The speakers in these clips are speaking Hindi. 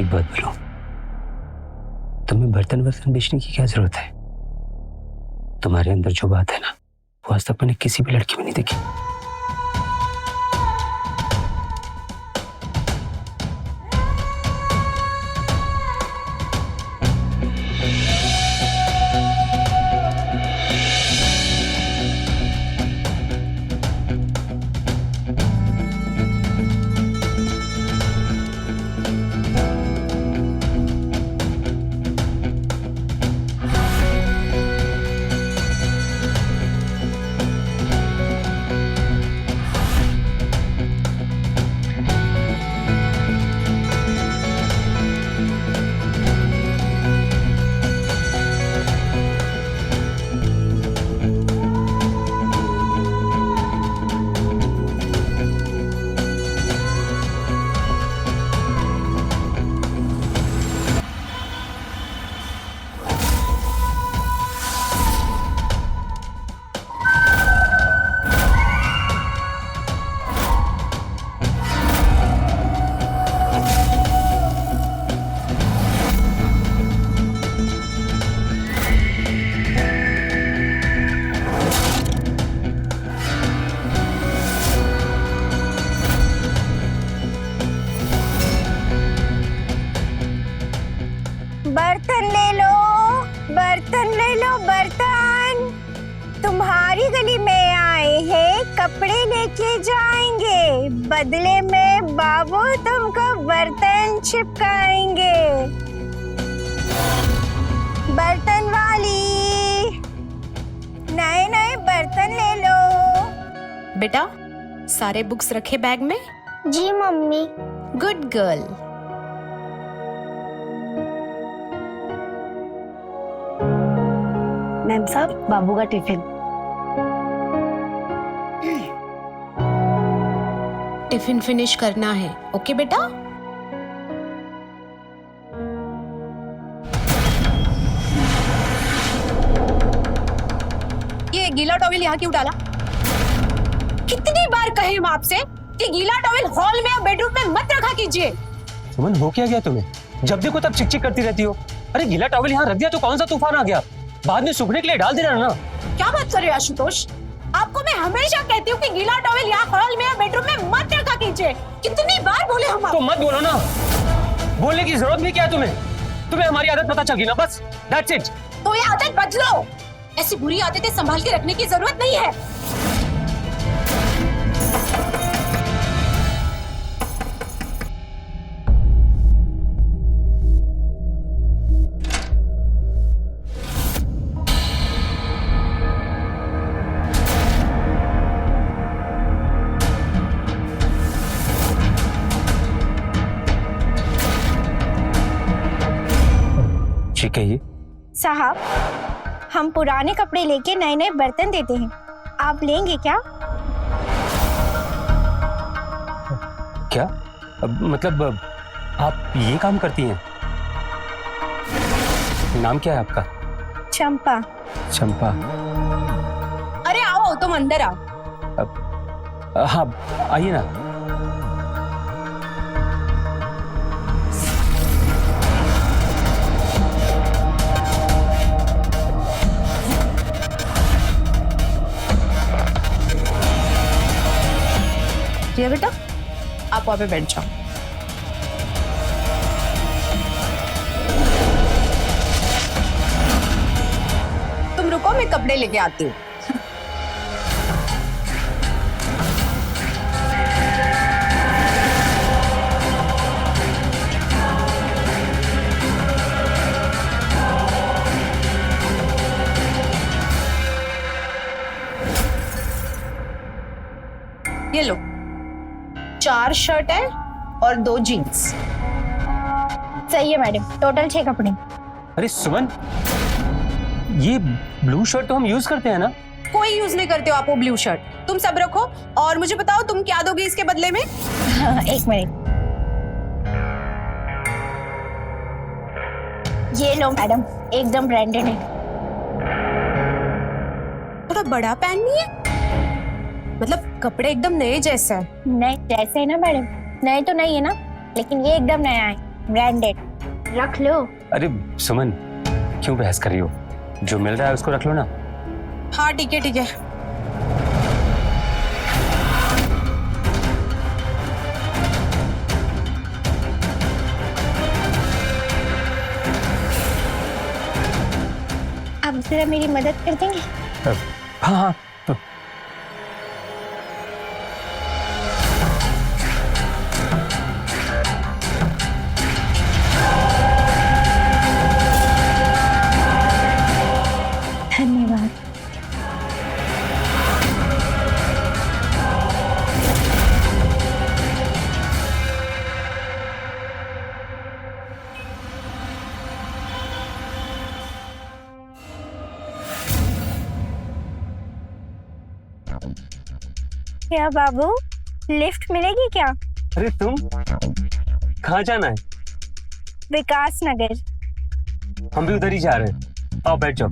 एक बात बोलो, तुम्हें बर्तन वर्तन बेचने की क्या जरूरत है? तुम्हारे अंदर जो बात है ना, वो आज तक मैंने किसी भी लड़की में नहीं देखी। बर्तन ले लो, बर्तन ले लो, बर्तन। तुम्हारी गली में आए हैं, कपड़े लेके जाएंगे, बदले में बाबू तुमको बर्तन चिपकाएंगे। बर्तन वाली, नए नए बर्तन ले लो। बेटा, सारे बुक्स रखे बैग में? जी मम्मी। Good girl. मैम साहब, बाबू का टिफिन। टिफिन फिनिश करना है, ओके बेटा? ये गीला टॉवेल यहाँ क्यों डाला? कितनी बार कहे हम आपसे कि गीला टॉवेल हॉल में या बेडरूम में मत रखा कीजिए। सुमन, हो क्या गया तुम्हें? जब देखो तब चिक चिक करती रहती हो। अरे गीला टॉवेल यहाँ रख दिया तो कौन सा तूफान आ गया? बाद में सूखने के लिए डाल देना ना। क्या बात कर रहे हो आशुतोष? आपको मैं हमेशा कहती हूँ कि गीला टॉवेल यहाँ हॉल में या बेडरूम में मत रखा कीजिए। कितनी बार बोले हम तो मत बोलो ना। बोलने की जरूरत भी क्या है तुम्हें? तुम्हें हमारी आदत पता चल गई ना, बस दैट्स इट। तो ये आदत बदलो। ऐसी बुरी आदतें संभाल के रखने की जरूरत नहीं है। ठीक है। ये साहब, हम पुराने कपड़े लेके नए नए बर्तन देते हैं, आप लेंगे क्या? क्या मतलब आप ये काम करती हैं? नाम क्या है आपका? चंपा। चंपा। अरे आओ, तुम अंदर आओ। हाँ आइए ना। जी बेटा, आप वहाँ पे बैठ जाओ। तुम रुको, मैं कपड़े लेके आती हूँ। ये लो, 4 शर्ट है और 2 जीन्स। सही है मैडम, टोटल 6 कपड़े। अरे सुमन, ये ब्लू शर्ट तो हम यूज करते हैं ना? कोई यूज नहीं करते हो आप वो ब्लू शर्ट। तुम सब रखो और मुझे बताओ तुम क्या दोगे इसके बदले में? एक मिनट, ये लो मैडम, एकदम ब्रांडेड है। थोड़ा बड़ा पैन नहीं है? मतलब कपड़े एकदम नए जैसे है। नए जैसे है ना मैडम? नए तो नहीं है ना, लेकिन ये एकदम नया है। ब्रांडेड, रख लो। अरे सुमन, क्यों बहस कर रही हो? जो मिल रहा है उसको रख लो ना। हाँ ठीक है ठीक है। आप जरा मेरी मदद कर देंगे? हाँ हाँ धन्यवाद। क्या बाबू, लिफ्ट मिलेगी क्या? अरे तुम कहाँ जाना है? विकास नगर। हम भी उधर ही जा रहे हैं। आओ बैठ जाओ।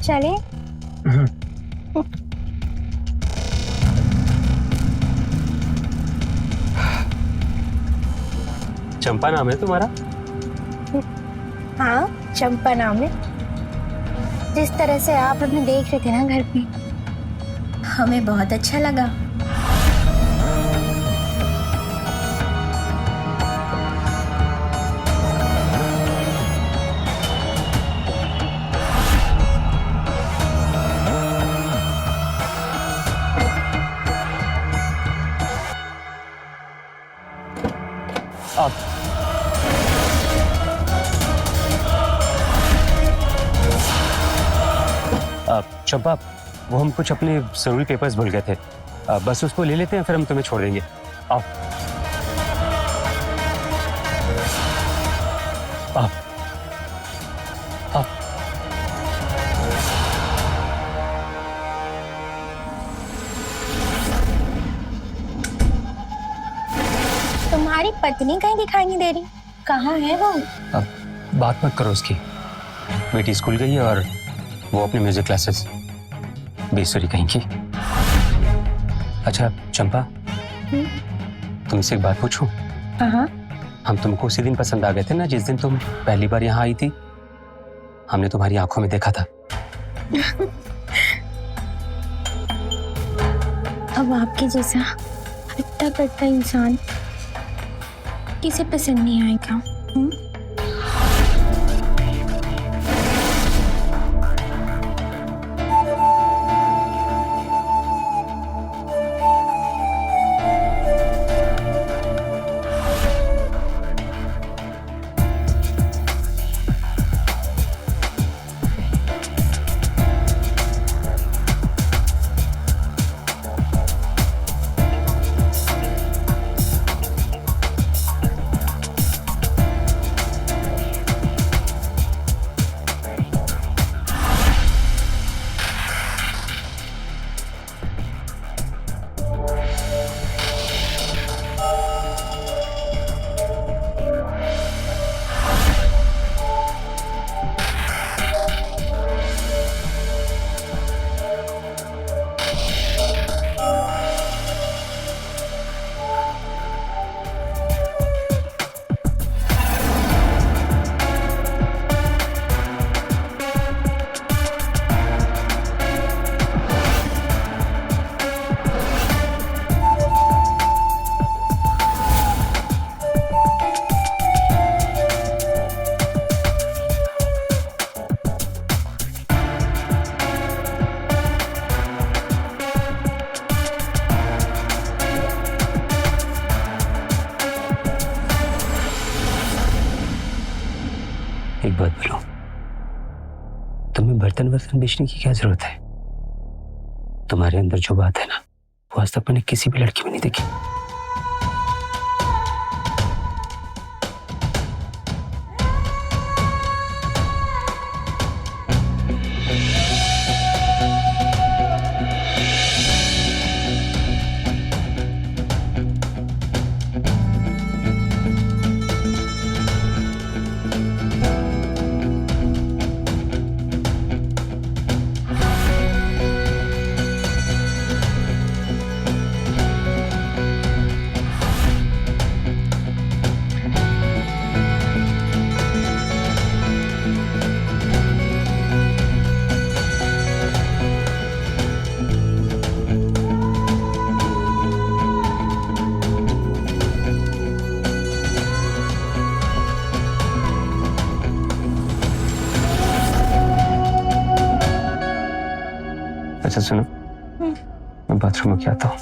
चले? चंपा नाम है तुम्हारा? हाँ, चंपा नाम है। जिस तरह से आप हमें देख रहे थे ना घर पे, हमें बहुत अच्छा लगा। चंपा, वो हम कुछ अपने जरूरी पेपर्स भूल गए थे। बस उसको ले लेते हैं, फिर हम तुम्हें छोड़ देंगे। आओ आओ आओ। तुम्हारी पत्नी कहीं दिखाई नहीं दे रही, कहाँ है वो? बात मत करो उसकी। बेटी स्कूल गई है और वो अपने म्यूजिक क्लासेस। बेसुरी कहीं की। अच्छा चंपा, तुमसे एक बात पूछूं? हाँ। हम तुमको उसी दिन पसंद आ गए थे ना, जिस दिन तुम पहली बार यहाँ आई थी। हमने तुम्हारी आंखों में देखा था। अब आपके जैसा हट्टा कट्टा इंसान किसे पसंद नहीं आएगा? एक बात बोलो, तुम्हें बर्तन वर्तन बेचने की क्या जरूरत है? तुम्हारे अंदर जो बात है ना, वो आज तक मैंने किसी भी लड़की में नहीं देखी। अच्छा सुनो, मैं बाथरूम में आता हूँ।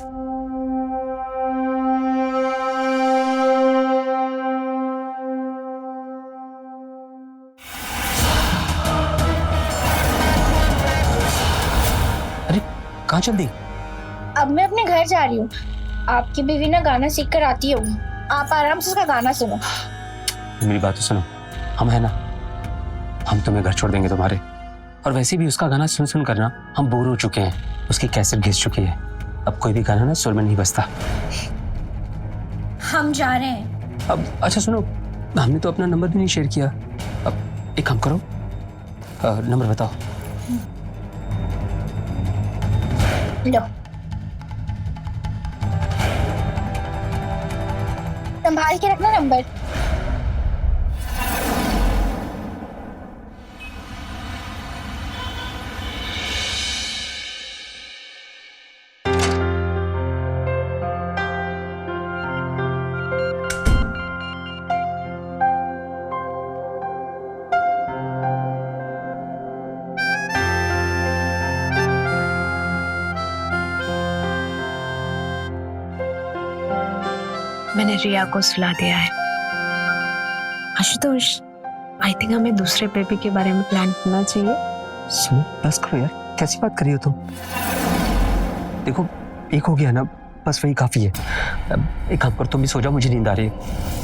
अरे कहाँ चल दी? अब मैं अपने घर जा रही हूँ। आपकी बीवी ना गाना सीख कर आती होगी, आप आराम से उसका गाना सुनो। मेरी बात तो सुनो, हम है ना, हम तुम्हें घर छोड़ देंगे तुम्हारे। और वैसे भी उसका गाना सुन सुन करना हम बोर हो चुके हैं, उसकी कैसेट घिस चुकी है। अब कोई भी गाना ना सुर में नहीं बजता। हम जा रहे हैं। अब अच्छा सुनो, हमने तो अपना नंबर भी नहीं शेयर किया। अब एक काम करो, नंबर बताओ। लो, संभाल के रखना नंबर। मैंने रिया को सुला दिया है। आशुतोष, आई थिंक हमें दूसरे बेबी के बारे में प्लान करना चाहिए। सुनो बस करो यार, कैसी बात कर रही हो तुम? देखो एक हो गया ना, बस वही काफी है। अब एक काम करो, तुम भी सो जाओ, मुझे नींद आ रही है।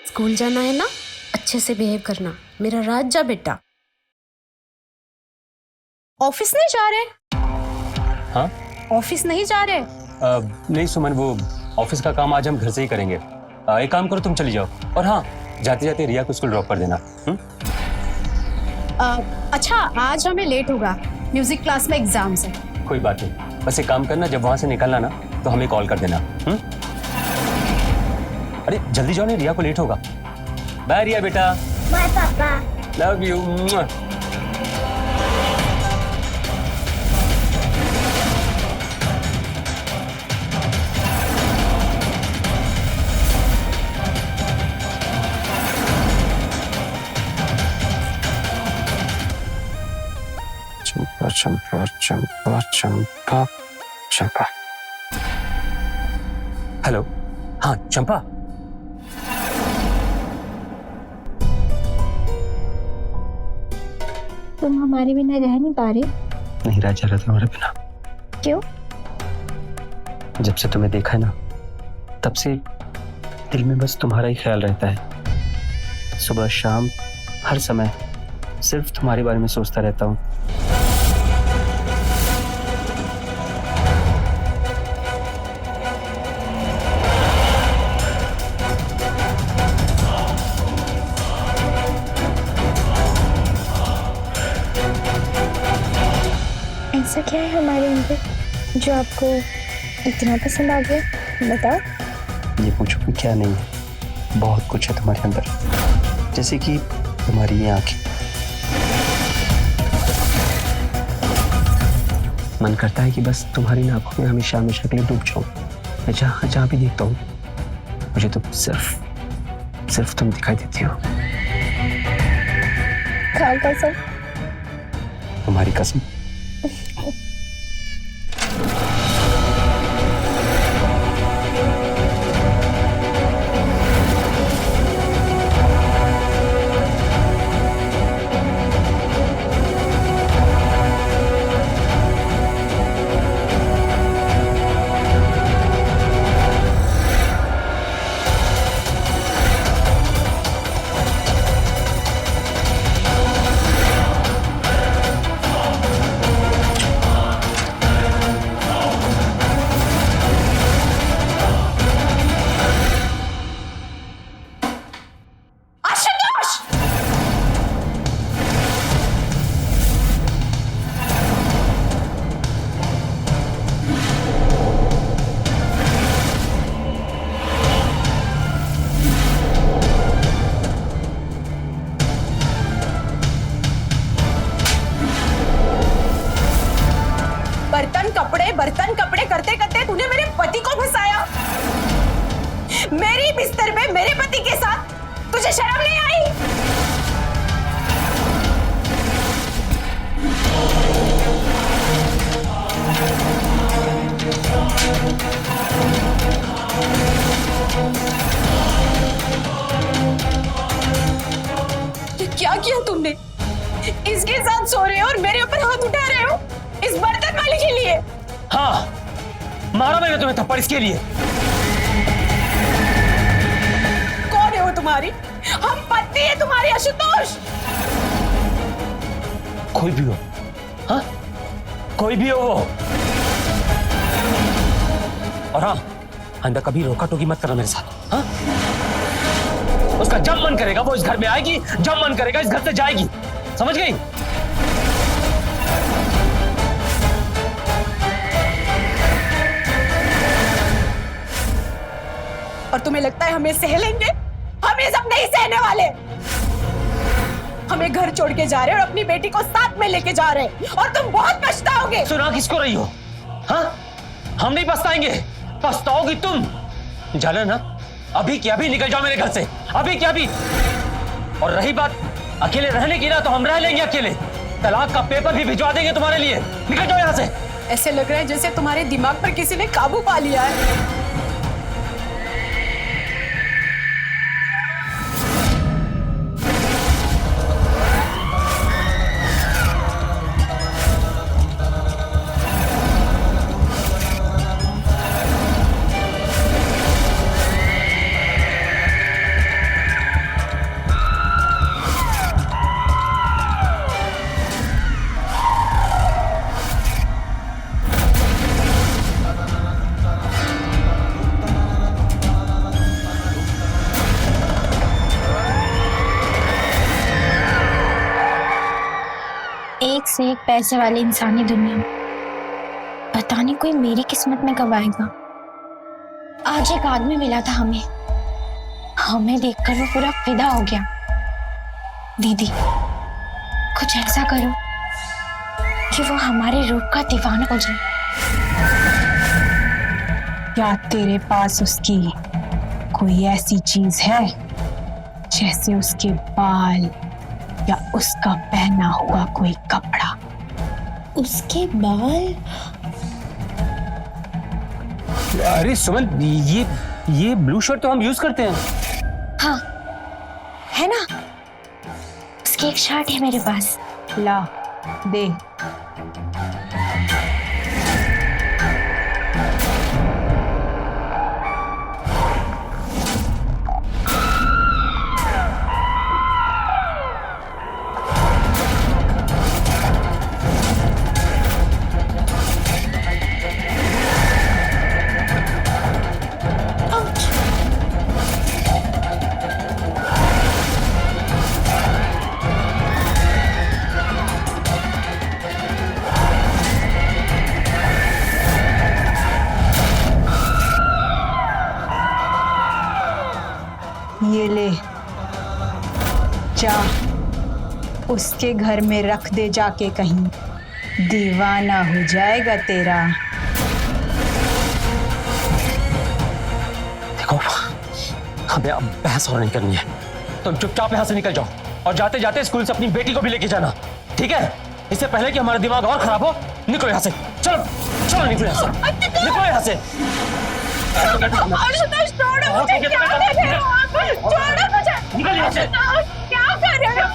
स्कूल जाना है ना, अच्छे से बिहेव करना। मेरा राजा बेटा। ऑफिस नहीं जा रहे? हाँ ऑफिस नहीं जा रहे? नहीं सुमन, वो ऑफिस का काम आज हम घर से ही करेंगे। एक काम करो, तुम चली जाओ। और हाँ, जाते जाते रिया को स्कूल ड्रॉप कर देना। अच्छा, आज हमें लेट होगा, म्यूजिक क्लास में एग्जाम्स है। कोई बात नहीं, बस एक काम करना, जब वहां से निकलना ना तो हमें कॉल कर देना। अरे जल्दी जाओ, नहीं रिया को लेट होगा। बाय रिया बेटा। बाय पापा। Love you. Champa Champa Champa Champa Champa. Hello, हाँ चंपा। तुम हमारे बिना रह नहीं पा रहे? नहीं रह जा रहा तुम्हारे बिना। क्यों? जब से तुम्हें देखा है ना, तब से दिल में बस तुम्हारा ही ख्याल रहता है। सुबह शाम हर समय सिर्फ तुम्हारे बारे में सोचता रहता हूँ। ऐसा क्या है हमारे अंदर जो आपको इतना पसंद आ गया? बताओ। ये पूछो कि क्या नहीं है, बहुत कुछ है तुम्हारे अंदर। जैसे कि तुम्हारी ये आंखें, मन करता है कि बस तुम्हारी आंखों में हमेशा हमेशा के लिए डूब जाऊं। मैं जहाँ जहाँ भी देखता हूँ, मुझे तो सिर्फ तुम दिखाई देती हो। खा कसम। तुम्हारी कसम। कपड़े बर्तन कपड़े करते करते तूने मेरे पति को फंसाया। मेरी बिस्तर पे मेरे पति के साथ तुझे शर्म नहीं आई? ये क्या किया तुमने? इसके साथ सो रहे हो और मेरे ऊपर हाथ उठा रहे हो इस बर्तन वाली के लिए? हाँ, मारा मैंने तुम्हें थप्पड़ इसके लिए। कौन है वो तुम्हारी? हम पत्नी है तुम्हारी आशुतोष। कोई भी हो, हाँ, कोई भी हो वो। और हाँ, अंदर कभी रोका टोकी मत करना मेरे साथ। हाँ, उसका जब मन करेगा वो इस घर में आएगी, जब मन करेगा इस घर से जाएगी, समझ गई? और तुम्हें लगता है हम ये सह लेंगे? हम ये सब नहीं सहने वाले। हमें घर छोड़ के जा रहे हैं और अपनी बेटी को साथ में लेके जा रहे हैं और तुम बहुत पछताओगे। सुना किसको रही हो? हाँ, हम नहीं पछताएंगे, पछताओगी तुम। जाना ना, अभी क्या अभी निकल जाओ मेरे घर से, अभी क्या अभी। और रही बात अकेले रहने की ना, तो हम रह लेंगे अकेले। तलाक का पेपर भी भिजवा देंगे तुम्हारे लिए। निकल जाओ यहाँ से। ऐसे लग रहा है जैसे तुम्हारे दिमाग पर किसी ने काबू पा लिया है। एक से एक पैसे वाली इंसानी दुनिया में पता नहीं कोई मेरी किस्मत में कब आएगा। आज एक आदमी मिला था हमें देखकर वो पूरा फिदा हो गया। दीदी, कुछ ऐसा करो कि वो हमारे रूप का दीवाना हो जाए। क्या तेरे पास उसकी कोई ऐसी चीज है, जैसे उसके बाल या उसका पहना हुआ कोई कपड़ा? उसके बाल? अरे सुमन, ये ब्लू शर्ट तो हम यूज करते हैं। हाँ, है ना? उसकी एक शर्ट है मेरे पास। ला दे। ये ले, जा उसके घर में रख दे जाके, कहीं दीवाना हो जाएगा तेरा। देखो, हमें अब बहस और नहीं करनी है, तो चुपचाप यहाँ से निकल जाओ और जाते जाते स्कूल से अपनी बेटी को भी लेके जाना, ठीक है? इससे पहले कि हमारा दिमाग और खराब हो। निकलो यहाँ से, चलो चलो, निकलो यहाँ से, निकलो यहाँ से। आशुतोष, छोड़ो मुझे, क्या कर रहे हो आप? छोड़ो मुझे, निकल यहाँ से। क्या कर रहे हो?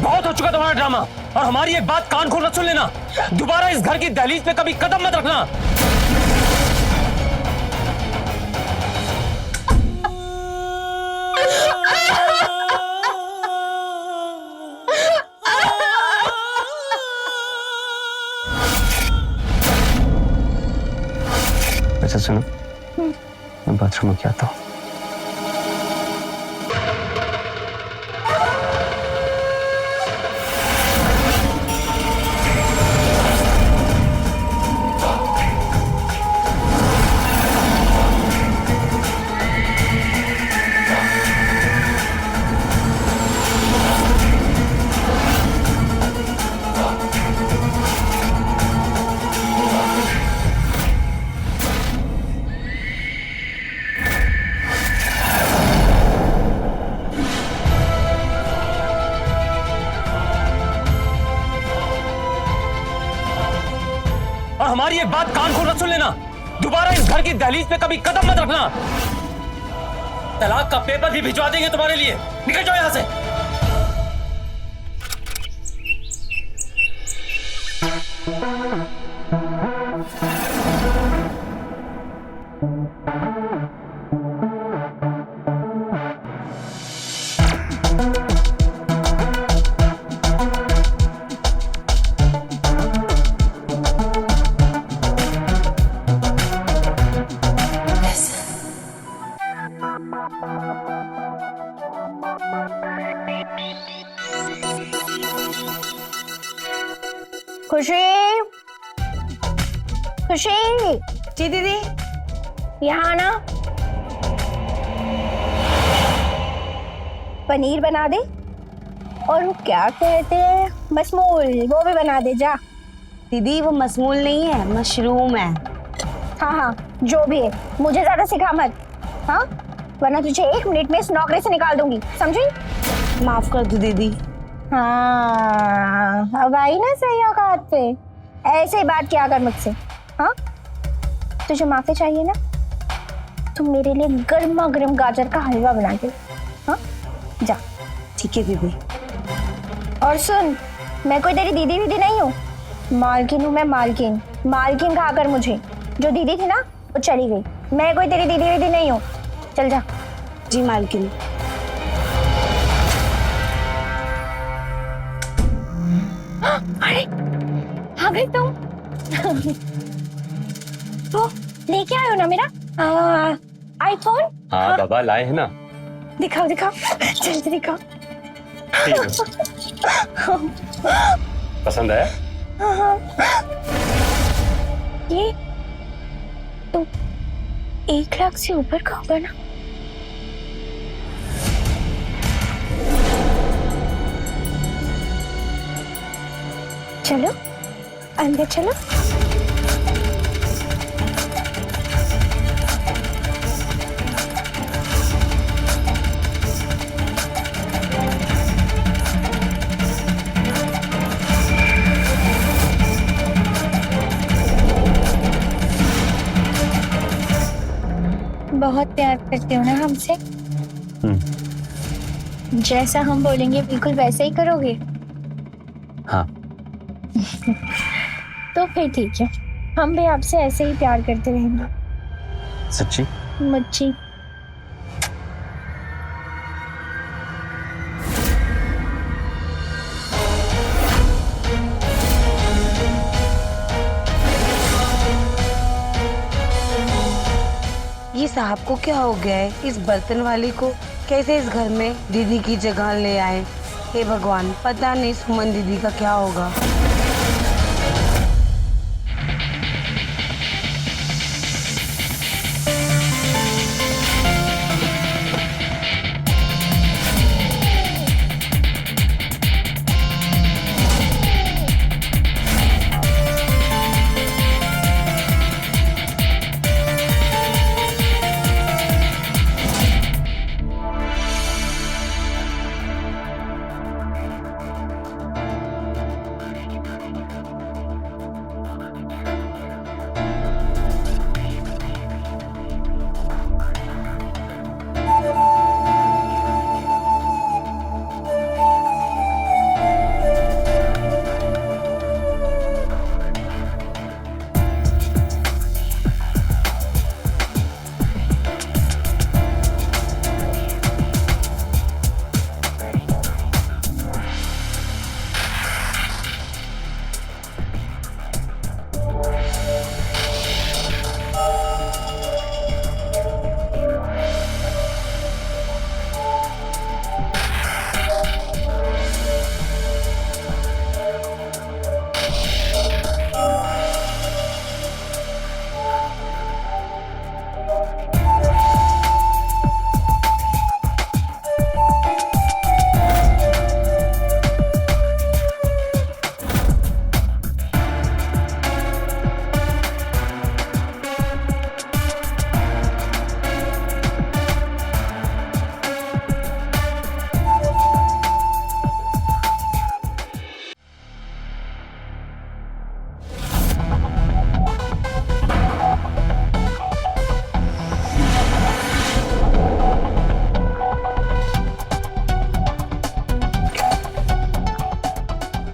बहुत हो चुका तुम्हारा ड्रामा, और हमारी एक बात कान खोल कर सुन लेना, दोबारा इस घर की दहलीज पे कभी कदम मत रखना। अच्छा सुनो, मैं बाथरूम में क्या आता हूँ। हमारी एक बात कान खोल सुन लेना, दोबारा इस घर की दहलीज पे कभी कदम मत रखना। तलाक का पेपर भी भिजवा देंगे तुम्हारे लिए। निकल जाओ यहां से। खुशी, खुशी, जी दीदी। यहाँ ना पनीर बना दे, और वो क्या कहते हैं मसमूल, वो भी बना दे जा। दीदी वो मसमूल नहीं है, मशरूम है। हाँ हाँ, जो भी है, मुझे ज्यादा सिखा मत, हाँ, वरना तुझे 1 मिनट में इस नौकरी से निकाल दूंगी, समझी? माफ कर दो दीदी। हाँ, अब आई ना सही औकात पे, ऐसे ही बात किया कर मुझसे। हाँ, तुझे माफी चाहिए ना, तुम मेरे लिए गर्मा गर्म गाजर का हलवा बना दे। हाँ, जा। ठीक है दीदी। और सुन, मैं कोई तेरी दीदी वीदी नहीं हूँ, मालकिन हूँ मैं, मालकिन। मालकिन कहा कर मुझे। जो दीदी थी ना वो चली गई, मैं कोई तेरी दीदी वीदी नहीं हूँ। चल जा। जी मालकिन। अरे आ गई तुम। तो लेके आए हो ना मेरा आईफोन? हाँ बाबा लाए हैं ना। दिखाओ दिखाओ, जल्दी दिखाओ। पसंद आया? ये तो 1 लाख से ऊपर का होगा ना? चलो अंदर चलो। बहुत प्यार करते हो ना हमसे? जैसा हम बोलेंगे बिल्कुल वैसा ही करोगे? हाँ। तो फिर ठीक है, हम भी आपसे ऐसे ही प्यार करते रहेंगे। सच्ची? मुच्ची। ये साहब को क्या हो गया है? इस बर्तन वाली को कैसे इस घर में दीदी की जगह ले आए? हे भगवान, पता नहीं सुमन दीदी का क्या होगा।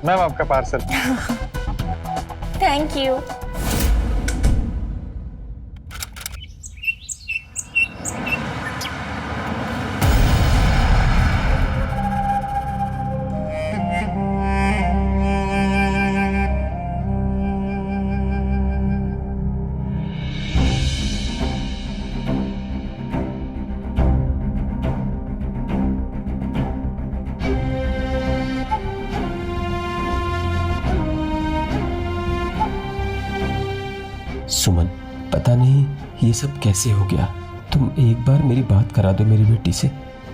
मैम आपका पार्सल। Thank you. सुमन, पता नहीं ये सब कैसे हो गया। तुम एक बार मेरी बात करा दो मेरी बेटी से,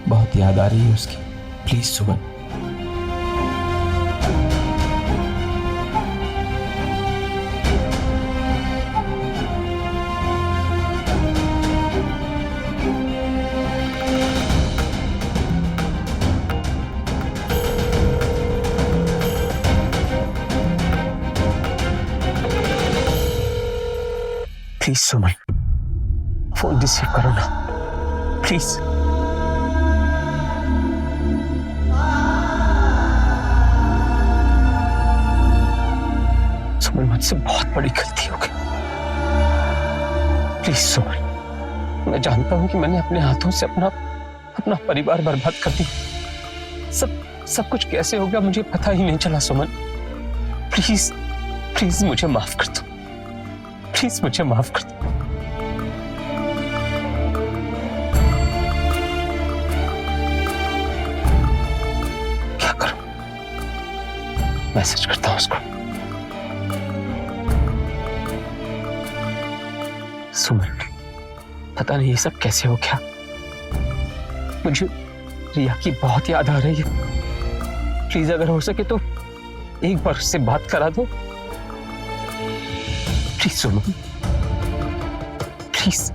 बहुत याद आ रही है उसकी। Please Suman. Please Suman, phone receive करो ना, प्लीज। सुमन, मुझसे बहुत बड़ी गलती हो गई। प्लीज सुमन, मैं जानता हूं कि मैंने अपने हाथों से अपना परिवार बर्बाद कर दिया। सब कुछ कैसे हो गया मुझे पता ही नहीं चला। सुमन, प्लीज प्लीज मुझे माफ कर दो, प्लीज मुझे माफ कर दो। क्या करूं? मैसेज करता हूं उसको। सुमन, पता नहीं ये सब कैसे हो गया। मुझे रिया की बहुत याद आ रही है। प्लीज अगर हो सके तो एक बार उससे बात करा दो। Please Suman, please.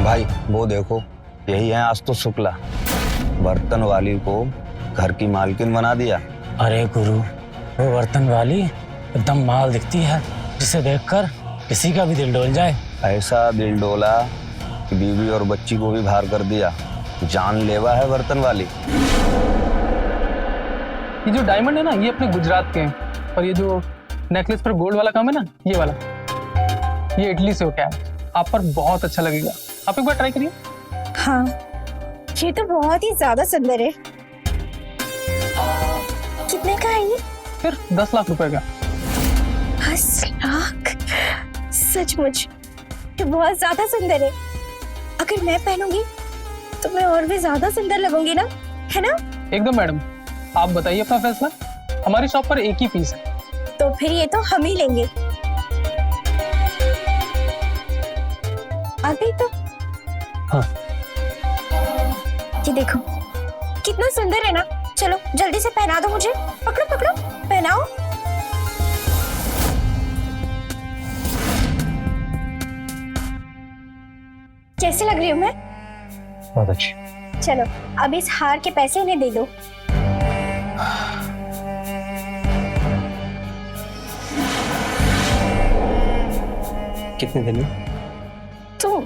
भाई वो देखो, यही है आज तो शुक्ला, बर्तन वाली को घर की मालकिन बना दिया। अरे गुरु, वो बर्तन वाली एकदम माल दिखती है, जिसे देखकर किसी का भी दिल डोल जाए। ऐसा दिल डोला कि बीवी और बच्ची को भी बाहर कर दिया। जानलेवा है बर्तन वाली। ये जो डायमंड है ना, ये अपने गुजरात के हैं, और ये जो नेकलेस पर गोल्ड वाला काम है ना, ये वाला, ये इटली से होके आया। आप पर बहुत अच्छा लगेगा, आप एक बार ट्राई करिए। हाँ, ये तो बहुत ही ज्यादा सुंदर है। कितने का है ये? फिर 10 लाख रुपए का। 10 लाख? सचमुच ये बहुत ज्यादा सुंदर है। अगर मैं पहनूंगी तो मैं और भी ज्यादा सुंदर लगूंगी ना, है ना? एकदम मैडम, आप बताइए अपना फैसला। हमारी शॉप पर एक ही पीस है। तो फिर ये तो हम ही लेंगे। अभी तो हाँ। ये देखो कितना सुंदर है ना। चलो जल्दी से पहना दो मुझे। पकड़ो पकड़ो, पहनाओ। कैसी लग रही हूँ मैं? बहुत अच्छी। चलो अब इस हार के पैसे इन्हें दे दो। कितने दिन में? तुम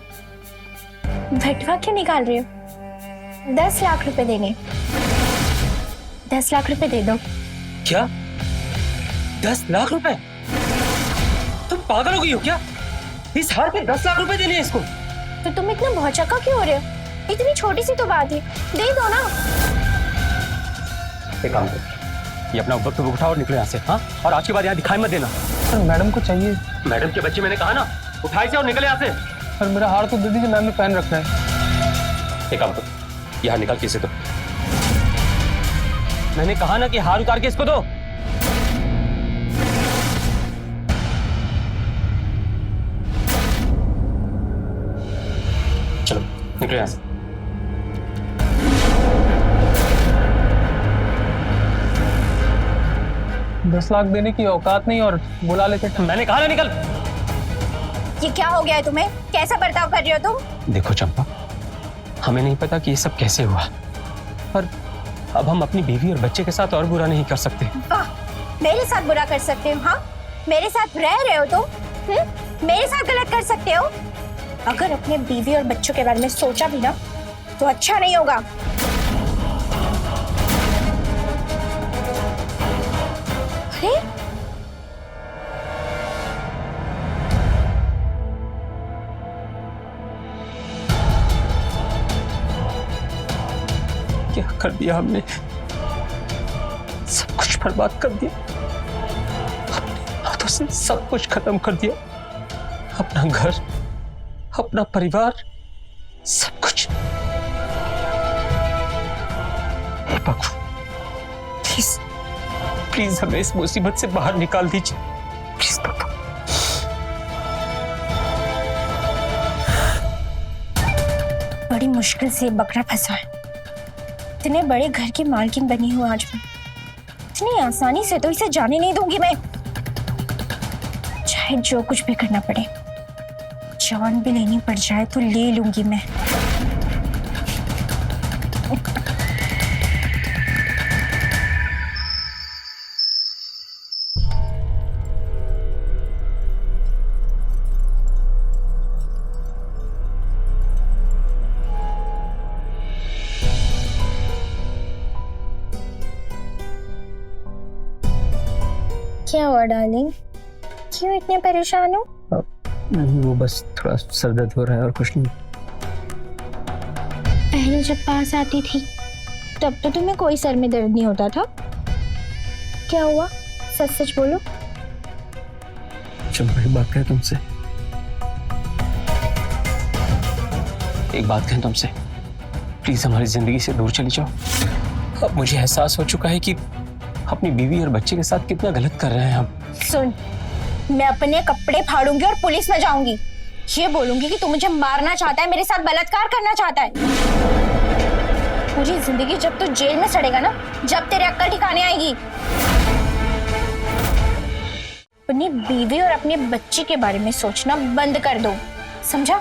भटवा क्यों निकाल रहे हो? 10 लाख रुपए देंगे। 10 लाख रुपए दे दो। क्या? 10 लाख रुपए? तुम पागल हो गई हो क्या? इस हार पे 10 लाख रुपए देने हैं इसको? तो तुम इतना भौचक्का क्यों हो रहे हो? इतनी छोटी सी तो बात है, दे दो ना। एक काम करो, ये अपना वक्त उठाओ और निकलो यहाँ से। हाँ, और आज के बाद यहाँ दिखाई मत देना। सर मैडम को चाहिए। मैडम के बच्चे, मैंने कहा ना, उठाए से और निकले यहाँ से। सर मेरा हार तो दे दीजिए, मैम ने पहन रखा है। एक काम करो, ये हार निकाल के इसे दो। मैंने कहा ना कि हार उतार के इसको दो। निकले यहाँ से। 10 लाख देने की औकात नहीं और बुला लेते। मैंने कहा ना निकल। ये क्या हो गया है तुम्हें? कैसा बर्ताव कर रहे हो तुम? देखो चंपा, हमें नहीं पता कि ये सब कैसे हुआ, पर अब हम अपनी बीवी और बच्चे के साथ और बुरा नहीं कर सकते। वाह, मेरे साथ बुरा कर सकते हो? हाँ, मेरे साथ रह रहे हो तुम? मेरे साथ गलत कर सकते हो? अगर अपने बीवी और बच्चों के बारे में सोचा भी ना तो अच्छा नहीं होगा। अरे क्या कर दिया हमने? सब कुछ बर्बाद कर दिया, अपने हाथों से सब कुछ खत्म कर दिया, अपना घर, अपना परिवार, सब कुछ। हे भगवान, प्लीज प्लीज हमें इस मुसीबत से बाहर निकाल दीजिए, प्लीज पापा। बड़ी मुश्किल से बकरा फंसा है। इतने बड़े घर की मालकिन बनी हूँ आज मैं, इतनी आसानी से तो इसे जाने नहीं दूंगी मैं। चाहे जो कुछ भी करना पड़े, जान भी लेनी पड़ जाए तो ले लूंगी मैं। क्या हुआ डार्लिंग? क्यों इतने परेशान हो? वो बस थोड़ा सर दर्द हो रहा है और कुछ नहीं। पहले जब पास आती थी तब तो तुम्हें कोई सर में दर्द नहीं होता था। क्या हुआ? सच सच बोलो। चंपा, एक बात कहें तुमसे, एक बात कहें तुमसे, प्लीज हमारी जिंदगी से दूर चली जाओ। अब मुझे एहसास हो चुका है कि अपनी बीवी और बच्चे के साथ कितना गलत कर रहे हैं हम। सुन, मैं अपने कपड़े फाड़ूंगी और पुलिस में जाऊंगी। ये बोलूंगी कि तू मुझे मारना चाहता है, मेरे साथ बलात्कार करना चाहता है। पूरी जिंदगी जब तू जेल में सड़ेगा ना, जब तेरे अक्ल ठिकाने आएगी। अपनी बीवी और अपने बच्चे के बारे में सोचना बंद कर दो, समझा?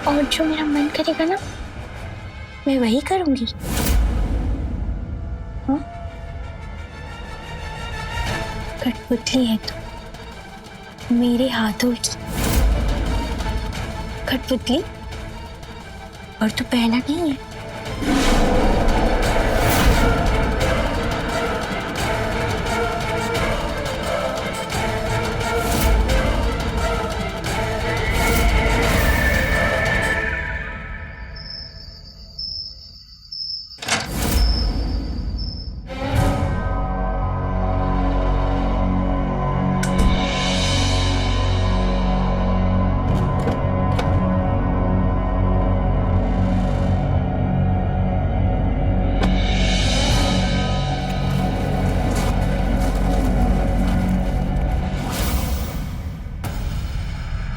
और जो मेरा मन करेगा ना, मैं वही करूंगी। हाँ? कठपुतली है तू, मेरे हाथों की कठपुतली, और तू पहला नहीं है।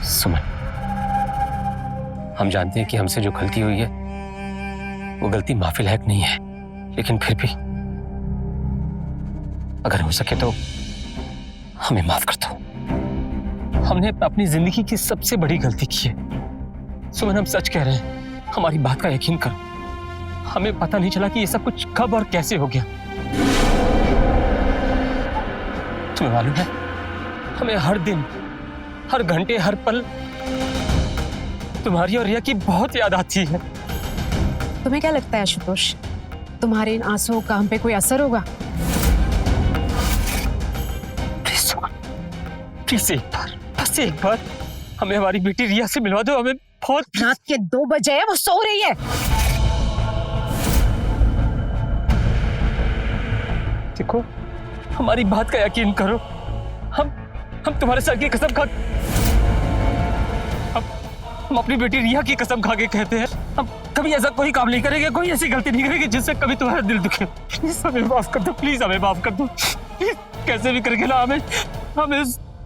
सुमन, हम जानते हैं कि हमसे जो गलती हुई है वो गलती माफी लायक नहीं है, लेकिन फिर भी अगर हो सके तो हमें माफ कर दो। हमने अपनी जिंदगी की सबसे बड़ी गलती की है। सुमन, हम सच कह रहे हैं, हमारी बात का यकीन करो। हमें पता नहीं चला कि ये सब कुछ कब और कैसे हो गया। तुम्हें मालूम है, हमें हर दिन, हर घंटे, हर पल तुम्हारी और रिया की बहुत याद आती है। तुम्हें क्या लगता है आशुतोष, तुम्हारे इन आंसुओं का हम पे कोई असर होगा? प्लीज एक बार, बस एक बार हमें हमारी बेटी रिया से मिलवा दो। हमें बहुत रात के 2 बजे है, वो सो रही है। देखो, हमारी बात का यकीन करो। हम तुम्हारे सर की कसम खा, हम अपनी बेटी रिया की कसम खा के कहते हैं, हम कभी ऐसा कोई काम नहीं करेंगे, कोई ऐसी गलती नहीं करेंगे जिससे कभी तुम्हारा दिल दुखे। प्लीज हमें माफ कर दो, प्लीज हमें माफ कर दो। प्लीज कैसे भी करके ना हमें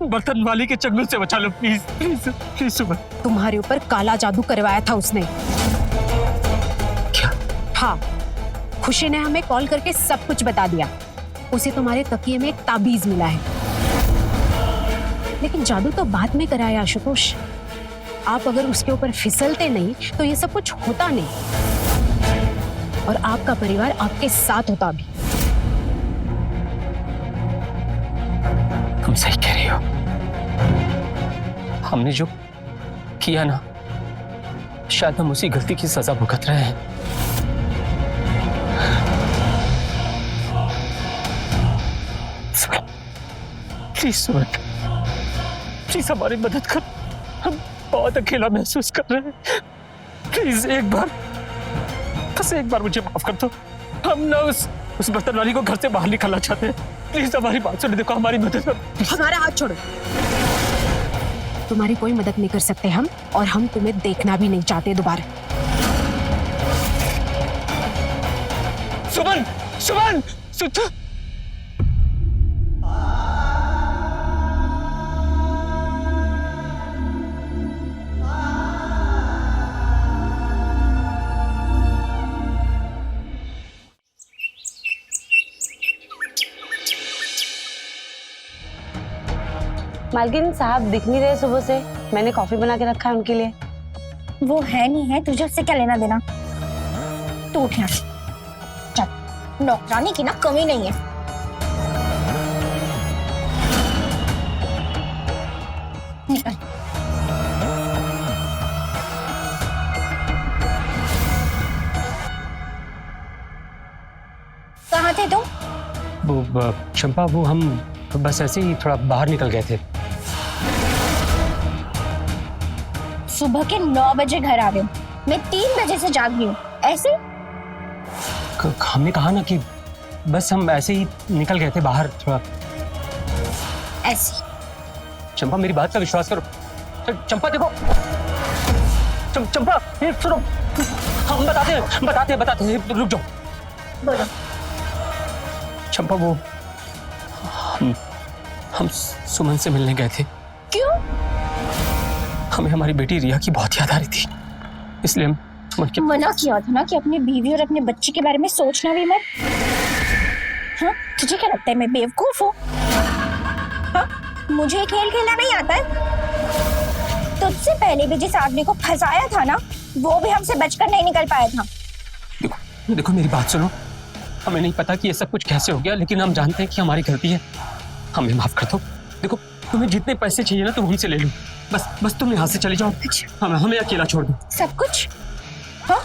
बर्तन वाली के चंगुल से बचा लो प्लीज प्लीज प्लीज सुमन। तुम्हारे ऊपर काला जादू करवाया था उसने। क्या? हाँ, खुशी ने हमें कॉल करके सब कुछ बता दिया। उसे तुम्हारे तकिए में एक ताबीज मिला है। लेकिन जादू तो बाद में कराया आशुतोष। आप अगर उसके ऊपर फिसलते नहीं तो ये सब कुछ होता नहीं और आपका परिवार आपके साथ होता भी। तुम सही कह रही हो। हमने जो किया ना, शायद हम उसी गलती की सजा भुगत रहे हैं। प्लीज सुमन, प्लीज हमारी मदद कर। हम बहुत अकेला महसूस कर रहे हैं। प्लीज एक बार, बस एक बार मुझे माफ कर दो। हम ना उस बर्तन वाली को घर से बाहर निकालना चाहते हैं। प्लीज हमारी बात सुनो, देखो हमारी मदद कर। हमारा हाथ छोड़ो। तुम्हारी कोई मदद नहीं कर सकते हम, और हम तुम्हें देखना भी नहीं चाहते दोबारा। सुमन, सुमन, मालकिन साहब दिख नहीं रहे सुबह से। मैंने कॉफी बना के रखा है उनके लिए। वो है नहीं है, तुझे उससे क्या लेना देना। तू उठ यहाँ से, चल। नौकरानी की ना कमी नहीं है। निकल। कहाँ थे तुम? वो चंपा, वो हम बस ऐसे ही थोड़ा बाहर निकल गए थे। सुबह के 9 बजे घर आ गए। मैं 3 बजे से जाग रही हूँ। ऐसे हमने कहा ना कि बस हम ऐसे ही निकल गए थे बाहर थोड़ा। ऐसे चंपा मेरी बात का विश्वास करो। चंपा देखो, चंपा ये सुनो, हम बताते हैं, रुक जाओ। बोलो। चंपा वो हम सुमन से मिलने गए थे। क्यों? हमें हमारी बेटी रिया की बहुत याद आ रही थी, इसलिए हम सुमन के। मना किया था ना कि अपनी बीवी और अपने बच्चे के बारे में सोचना भी मत। हाँ, तुझे क्या लगता है मैं बेवकूफ हूँ? हाँ, मुझे खेल खेलना नहीं आता है। तुझसे पहले भी जिस आदमी को फंसाया था ना, वो भी हमसे बचकर नहीं निकल पाया था। देखो मेरी बात सुनो। हमें नहीं पता कि ये सब कुछ कैसे हो गया, लेकिन हम जानते हैं कि हमारी गलती है। हमें माफ कर दो। देखो तुम्हें जितने पैसे चाहिए ना तुम हमसे ले लो। बस तुम यहाँ से चले जाओ। हमें अकेला छोड़ दो। सब कुछ? हाँ,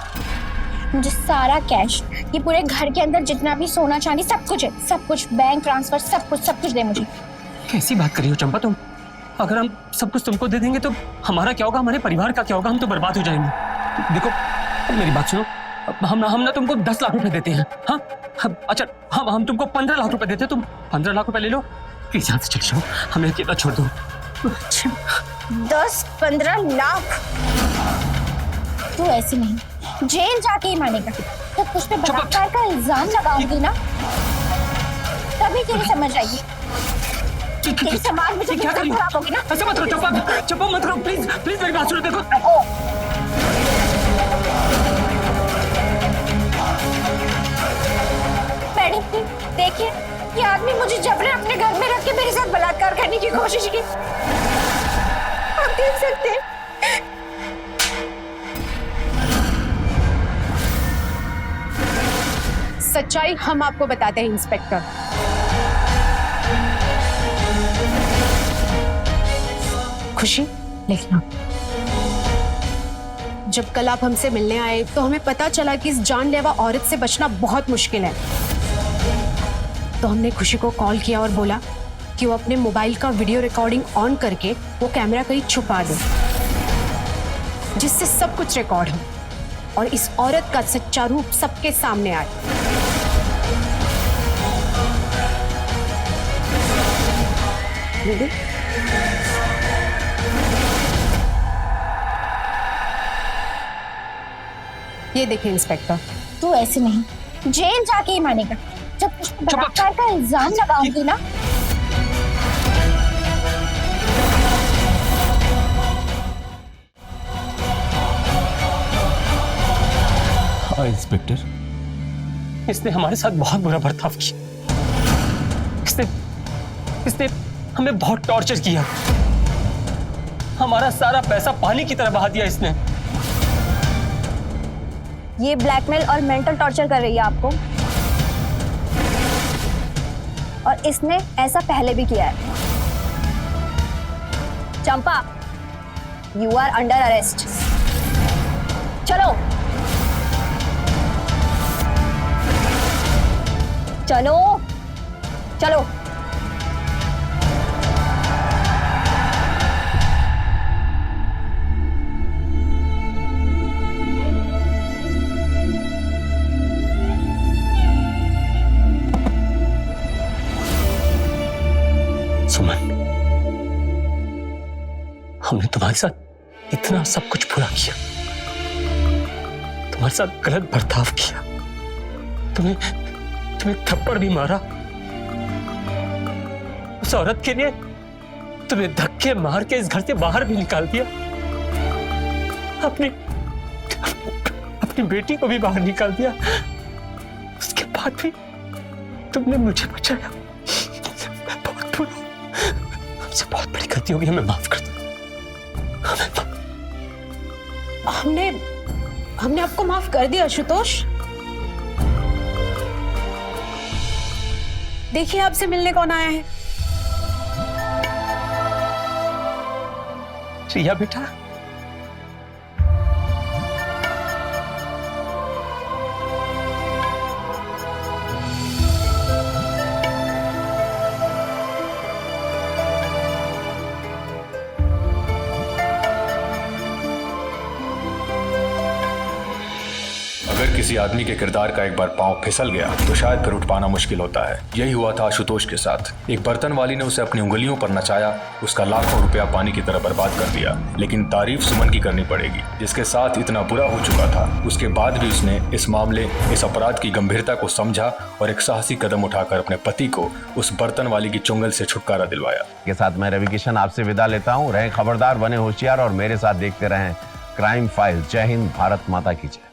मुझे सारा कैश, ये पूरे घर के अंदर जितना भी सोना चांदी सब कुछ है। सब कुछ, बैंक ट्रांसफर, सब कुछ दे मुझे। कैसी बात कर रही हो चंपा तुम? अगर हम सब कुछ तुमको दे देंगे तो हमारा क्या होगा, हमारे परिवार का क्या होगा? हम तो बर्बाद हो जाएंगे। देखो मेरी बात सुनो, हम ना तुमको 10 लाख रुपए देते हैं। हाँ, अच्छा हम तुमको 15 लाख रुपए देते हैं। तुम 15 लाख रुपए ले लो। प्लीज यहाँ से चले जाओ, हमें अकेला छोड़ दो। 10-15 लाख? तू ऐसे नहीं, जेल जाके ही मानेगा। तो तुझ पे बलात्कार का इल्जाम लगाऊंगी ना, तभी तेरी समझ आएगी। तेरी समाज में क्या खराब होगी ना। ऐसा मत करो चंपा मत करो, प्लीज मेरी बात सुनो। देखो मैडम देखिए, ये आदमी मुझे जबरन अपने घर में रख के मेरे साथ बलात्कार करने की कोशिश की। आप देख सकते हैं। सच्चाई हम आपको बताते हैं इंस्पेक्टर। खुशी, लिखना। जब कल आप हमसे मिलने आए तो हमें पता चला कि इस जानलेवा औरत से बचना बहुत मुश्किल है। तो हमने खुशी को कॉल किया और बोला कि वो अपने मोबाइल का वीडियो रिकॉर्डिंग ऑन करके वो कैमरा कहीं छुपा दे, जिससे सब कुछ रिकॉर्ड हो और इस औरत का सच्चा रूप सबके सामने आए। दीदी, ये देखिए इंस्पेक्टर। तू ऐसे नहीं, जेल जाके ही मानेगा। जब तुझ पे बलात्कार का इल्जाम लगाऊंगी ना, हाँ इंस्पेक्टर। इसने हमारे साथ बहुत बुरा बर्ताव किया। इसने हमें बहुत टॉर्चर किया। हमारा सारा पैसा पानी की तरह बहा दिया इसने। ये ब्लैकमेल और मेंटल टॉर्चर कर रही है आपको, और इसने ऐसा पहले भी किया है। चंपा, यू आर अंडर अरेस्ट। चलो चलो चलो। सुमन, हमने तुम्हारे साथ इतना सब कुछ बुरा किया, तुम्हारे साथ गलत बर्ताव किया, तुम्हें थप्पड़ भी मारा। उस औरत के लिए तुम्हें धक्के मार के इस घर से बाहर भी निकाल दिया। अपनी बेटी को भी बाहर निकाल दिया। उसके बाद भी तुमने मुझे बचाया। मैं बहुत बुरा हूं। हमसे बहुत बड़ी गलती होगी, हमें माफ कर दो। हमने आपको माफ कर दिया आशुतोष। देखिए आपसे मिलने कौन आया है। रिया बेटा, अगर किसी आदमी के किरदार का एक बार पांव फिसल गया तो शायद फिर उठ पाना मुश्किल होता है। यही हुआ था आशुतोष के साथ। एक बर्तन वाली ने उसे अपनी उंगलियों पर नचाया, उसका लाखों रुपया पानी की तरह बर्बाद कर दिया। लेकिन तारीफ सुमन की करनी पड़ेगी, जिसके साथ इतना बुरा हो चुका था। उसके बाद भी उसने इस मामले, इस अपराध की गंभीरता को समझा और एक साहसी कदम उठाकर अपने पति को उस बर्तन वाली की चुंगल से छुटकारा दिलवाया। के साथ मैं रवि किशन आपसे विदा लेता हूँ। रहें खबरदार, बने होशियार और मेरे साथ देखते रहें क्राइम फाइल। जय हिंद, भारत माता की जय।